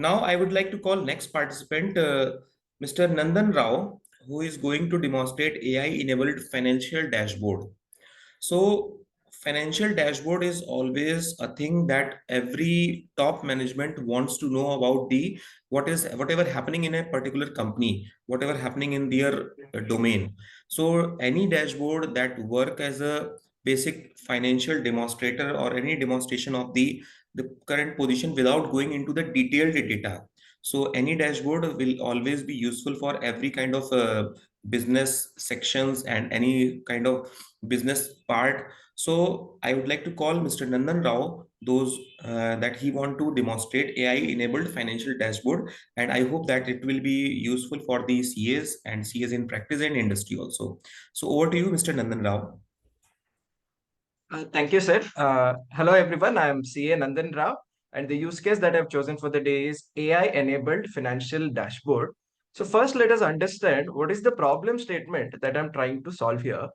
Now I would like to call next participant, Mr. Nandan Rao, who is going to demonstrate AI-enabled financial dashboard. So financial dashboard is always a thing that every top management wants to know about the whatever happening in a particular company, whatever happening in their domain. So any dashboard that work as a basic financial demonstrator or any demonstration of the current position without going into the detailed data. So any dashboard will always be useful for every kind of business sections and any kind of business part. So I would like to call Mr. Nandan Rao those that he want to demonstrate AI enabled financial dashboard, and I hope that it will be useful for the CAs and CAs in practice and industry also. So over to you, Mr. Nandan Rao. Thank you, sir. Hello, everyone. I am CA Nandan Rao, and the use case that I've chosen for the day is AI-enabled financial dashboard. So first, let us understand what is the problem statement that I'm trying to solve here.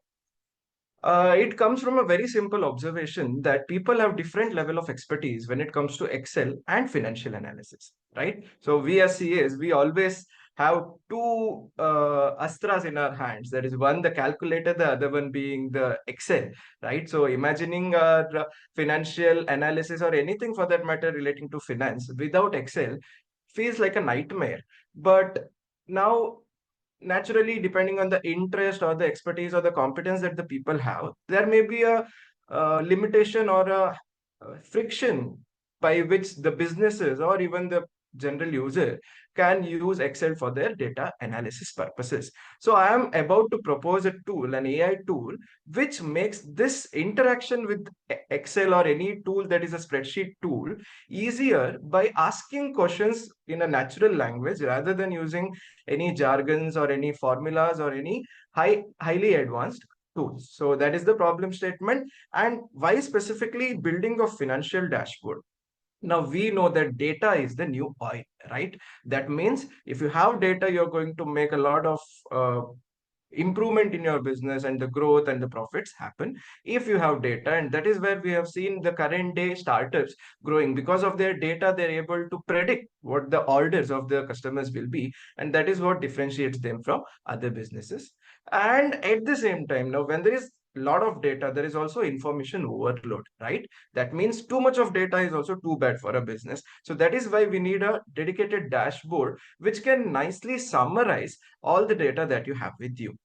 It comes from a very simple observation that people have different level of expertise when it comes to Excel and financial analysis, right? So we as CAs, we always have two astras in our hands. That is one, the calculator, the other one being the Excel, right? So imagining financial analysis or anything for that matter relating to finance without Excel feels like a nightmare. But now naturally, depending on the interest or the expertise or the competence that the people have, there may be a, limitation or a friction by which the businesses or even the general user can use Excel for their data analysis purposes. So I am about to propose a tool, an AI tool, which makes this interaction with Excel or any tool that is a spreadsheet tool easier by asking questions in a natural language rather than using any jargons or any formulas or any highly advanced tools. So that is the problem statement. And why specifically building a financial dashboard? Now we know that data is the new oil, right? That means if you have data, you're going to make a lot of improvement in your business, and the growth and the profits happen if you have data. And that is where we have seen the current day startups growing because of their data. They're able to predict what the orders of the customers will be, and that is what differentiates them from other businesses. And at the same time, now when there is a lot of data, there is also information overload, right? That means too much of data is also too bad for a business. So that is why we need a dedicated dashboard which can nicely summarize all the data that you have with you,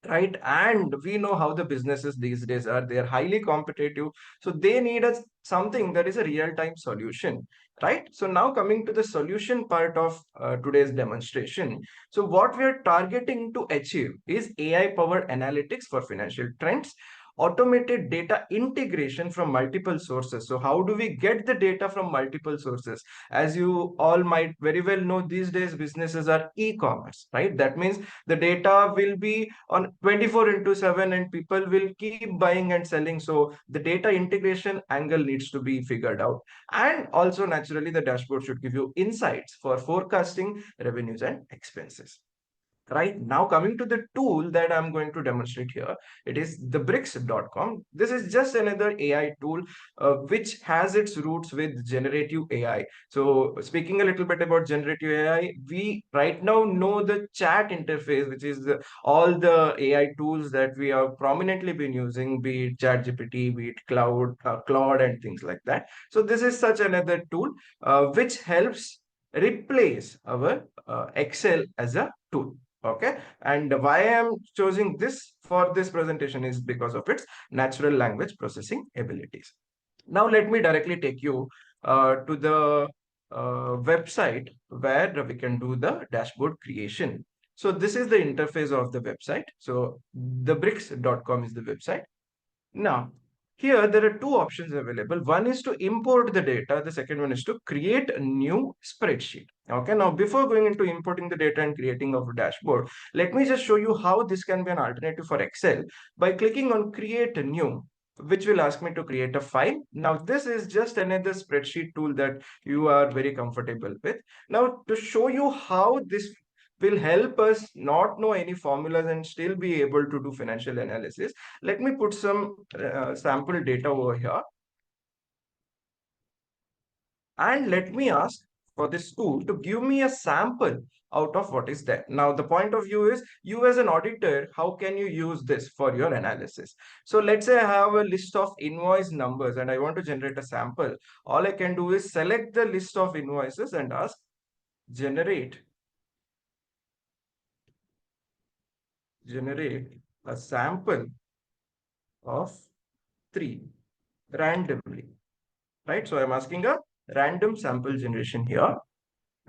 right? And we know how the businesses these days are. They're highly competitive, so they need a something that is a real-time solution, right? So now coming to the solution part of today's demonstration. So what we are targeting to achieve is AI powered analytics for financial trends, automated data integration from multiple sources. So how do we get the data from multiple sources? As you all might very well know, these days businesses are e-commerce, right? That means the data will be on 24 into 7 and people will keep buying and selling. So the data integration angle needs to be figured out. And also naturally the dashboard should give you insights for forecasting revenues and expenses. Right now, coming to the tool that I'm going to demonstrate here, it is the bricks.com. This is just another AI tool which has its roots with generative AI. So speaking a little bit about generative AI, we right now know the chat interface, which is all the AI tools that we have prominently been using, be it ChatGPT, be it Claude, and things like that. So this is such another tool which helps replace our Excel as a tool. Okay, and why I'm choosing this for this presentation is because of its natural language processing abilities. Now let me directly take you to the website where we can do the dashboard creation. So this is the interface of the website. So thebricks.com is the website. Now, here there are two options available. One is to import the data. The second one is to create a new spreadsheet. Okay, now before going into importing the data and creating of a dashboard, let me just show you how this can be an alternative for Excel by clicking on create a new, which will ask me to create a file. Now, this is just another spreadsheet tool that you are very comfortable with. Now, to show you how this will help us not know any formulas and still be able to do financial analysis, let me put some sample data over here. And let me ask for this tool to give me a sample out of what is there. Now, the point of view is you as an auditor, how can you use this for your analysis? So let's say I have a list of invoice numbers and I want to generate a sample. All I can do is select the list of invoices and ask generate a sample of 3 randomly, right? So I'm asking a random sample generation here.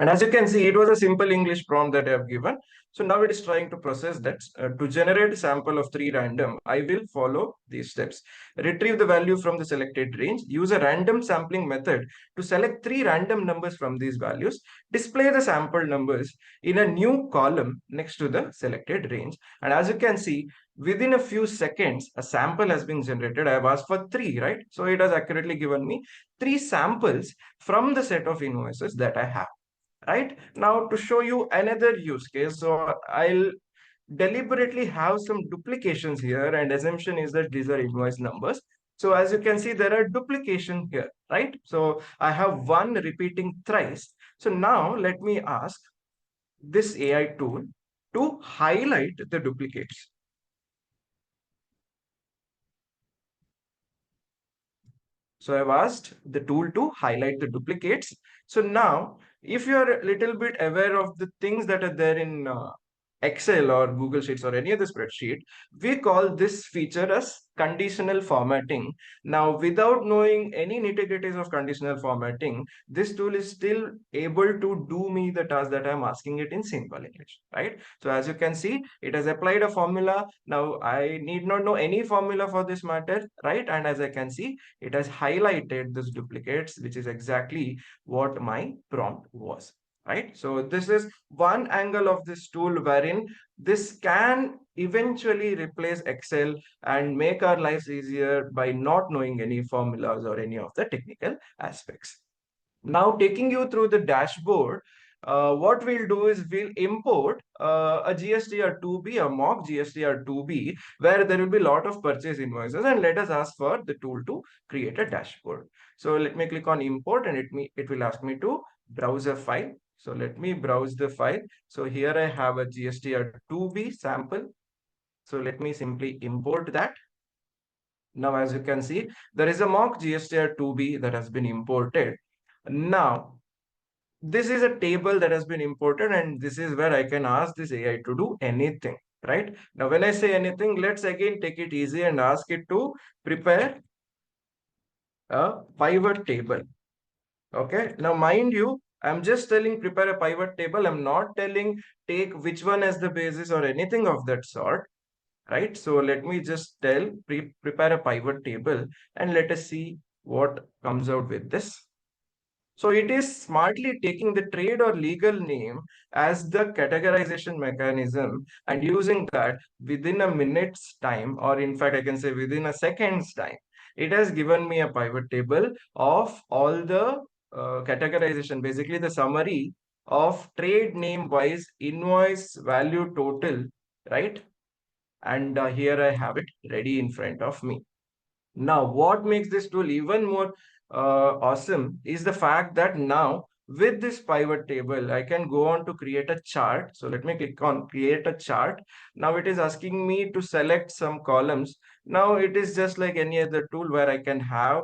And as you can see, it was a simple English prompt that I have given. So now it is trying to process that. To generate a sample of 3 random, I will follow these steps. Retrieve the value from the selected range. Use a random sampling method to select 3 random numbers from these values. Display the sample numbers in a new column next to the selected range. And as you can see, within a few seconds, a sample has been generated. I have asked for 3, right? So it has accurately given me 3 samples from the set of invoices that I have. Right now, to show you another use case, so I'll deliberately have some duplications here, and assumption is that these are invoice numbers. So as you can see, there are duplication here, right? So I have one repeating thrice. So now let me ask this AI tool to highlight the duplicates. So I've asked the tool to highlight the duplicates. So now, if you are a little bit aware of the things that are there in Excel or Google Sheets or any other spreadsheet, we call this feature as conditional formatting. Now, without knowing any nitty-gritties of conditional formatting, this tool is still able to do me the task that I'm asking it in simple English, right? So as you can see, it has applied a formula. Now, I need not know any formula for this matter, right? And as I can see, it has highlighted these duplicates, which is exactly what my prompt was, right? So this is one angle of this tool wherein this can eventually replace Excel and make our lives easier by not knowing any formulas or any of the technical aspects. Now, taking you through the dashboard, what we'll do is we'll import a GSTR 2B, a mock GSTR 2B, where there will be a lot of purchase invoices, and let us ask for the tool to create a dashboard. So let me click on import, and it will ask me to browse a file. So let me browse the file. So here I have a GSTR 2B sample. So let me simply import that. Now, as you can see, there is a mock GSTR 2B that has been imported. Now, this is a table that has been imported, and this is where I can ask this AI to do anything, right? Now, when I say anything, let's again take it easy and ask it to prepare a pivot table. Okay. Now, mind you, I'm just telling prepare a pivot table. I'm not telling take which one as the basis or anything of that sort, right? So let me just tell prepare a pivot table, and let us see what comes out with this. So it is smartly taking the trade or legal name as the categorization mechanism and using that within a minute's time, or in fact, I can say within a second's time. It has given me a pivot table of all the categorization, basically the summary of trade name wise invoice value total, right? And here I have it ready in front of me. Now, what makes this tool even more awesome is the fact that now with this pivot table, I can go on to create a chart. So let me click on create a chart. Now it is asking me to select some columns. Now it is just like any other tool where I can have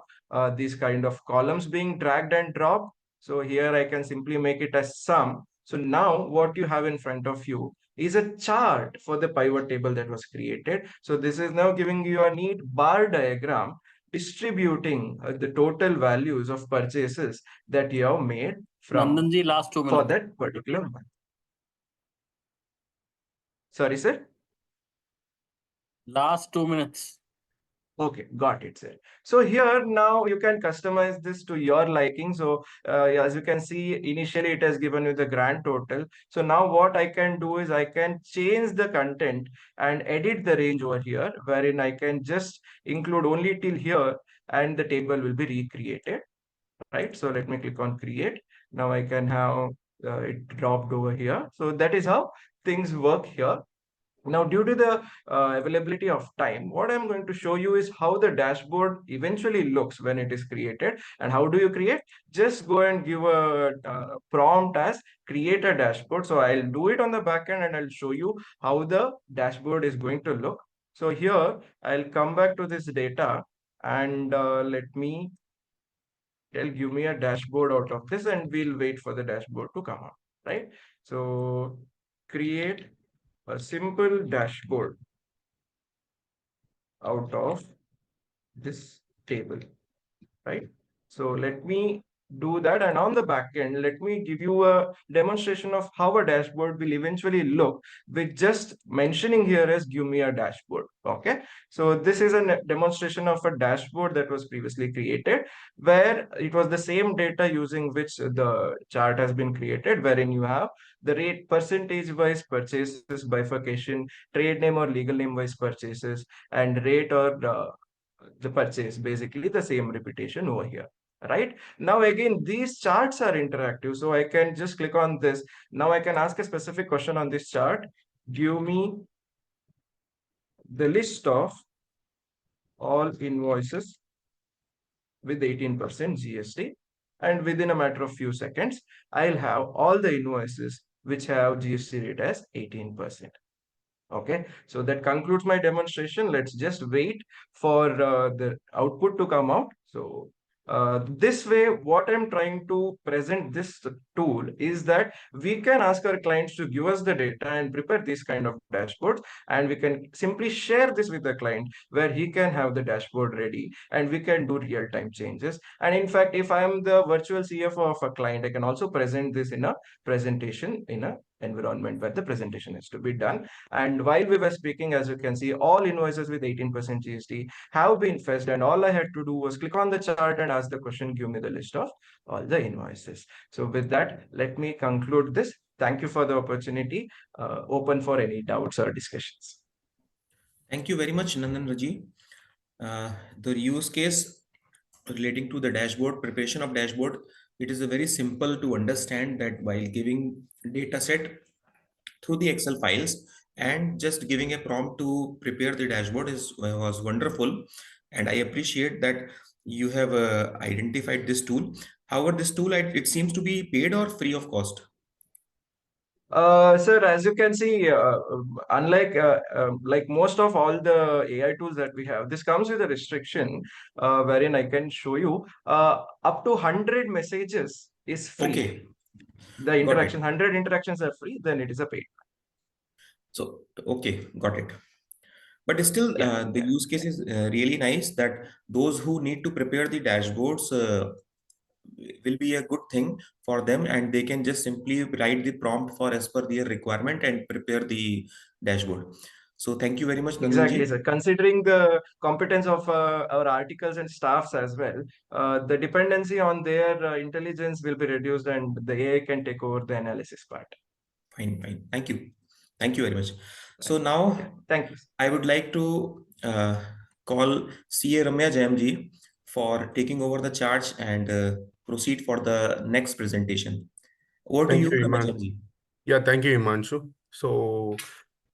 these kind of columns being dragged and dropped. So here I can simply make it as sum. So now what you have in front of you is a chart for the pivot table that was created. So this is now giving you a neat bar diagram distributing the total values of purchases that you have made from Nandan ji, last 2 for minutes. that particular month. Sorry, sir. Last 2 minutes. Okay, got it, sir. So here now you can customize this to your liking. So as you can see, initially it has given you the grand total. So now what I can do is I can change the content and edit the range over here, wherein I can just include only till here and the table will be recreated, right? So let me click on create. Now I can have it dropped over here. So that is how things work here. Now, due to the availability of time, what I'm going to show you is how the dashboard eventually looks when it is created. And how do you create? Just go and give a prompt as create a dashboard. So I'll do it on the backend and I'll show you how the dashboard is going to look. So here I'll come back to this data and it'll give me a dashboard out of this, and we'll wait for the dashboard to come up, right? So create a simple dashboard out of this table, right? So let me do that. And on the back end, let me give you a demonstration of how a dashboard will eventually look with just mentioning here as give me a dashboard. Okay. So this is a demonstration of a dashboard that was previously created, where it was the same data using which the chart has been created, wherein you have the rate percentage wise purchases bifurcation, trade name or legal name wise purchases, and rate or the purchase, basically the same repetition over here. Right now, again, these charts are interactive, so I can just click on this. Now I can ask a specific question on this chart. Give me the list of all invoices with 18% GST, and within a matter of few seconds, I'll have all the invoices which have GST rate as 18%. Okay, so that concludes my demonstration. Let's just wait for the output to come out. So this way, what I'm trying to present this tool is that we can ask our clients to give us the data and prepare this kind of dashboards, and we can simply share this with the client where he can have the dashboard ready and we can do real-time changes. And in fact, if I'm the virtual CFO of a client, I can also present this in a presentation in a environment where the presentation is to be done. And while we were speaking, as you can see, all invoices with 18% GST have been fetched, and all I had to do was click on the chart and ask the question, give me the list of all the invoices. So with that, let me conclude this. Thank you for the opportunity. Open for any doubts or discussions. Thank you very much, Nandan Raji. The use case relating to the dashboard, preparation of dashboard, it is a very simple to understand that while giving data set through the Excel files and just giving a prompt to prepare the dashboard was wonderful. And I appreciate that you have identified this tool. However, this tool, it seems to be paid or free of cost. Sir, as you can see, unlike like most of all the AI tools that we have, this comes with a restriction wherein I can show you up to 100 messages is free. Okay, The got interaction, it. 100 interactions are free, then it is a paid. So, okay, got it. But still, Yeah, the yeah. use case is really nice that those who need to prepare the dashboards will be a good thing for them, and they can just simply write the prompt for as per their requirement and prepare the dashboard. So thank you very much, Exactly, Nandanji. sir. Considering the competence of our articles and staffs as well, the dependency on their intelligence will be reduced and the AI can take over the analysis part. Fine, fine. Thank you. Thank you very much. So Right. Yeah. now Thank you. I would like to call CA Ramya Jayamji for taking over the charge and proceed for the next presentation. Over to Thank you, you, Ramya Iman. Jayamji. Yeah, thank you, Imanshu.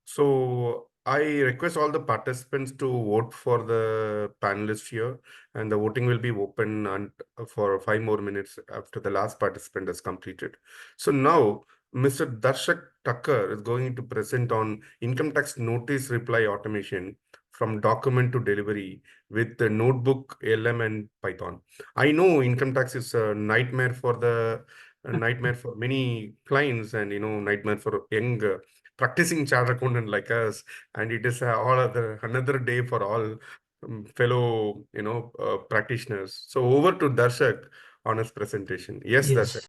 So I request all the participants to vote for the panelist here, and the voting will be open for 5 more minutes after the last participant has completed. So now, Mr. Darshak Tucker is going to present on income tax notice reply automation from document to delivery with the notebook, LM, and Python. I know income tax is a nightmare for many clients, and nightmare for young practicing chartered accountant like us. And it is all other another day for all fellow practitioners. So over to Darshak on his presentation. Yes, Yes. Darshak.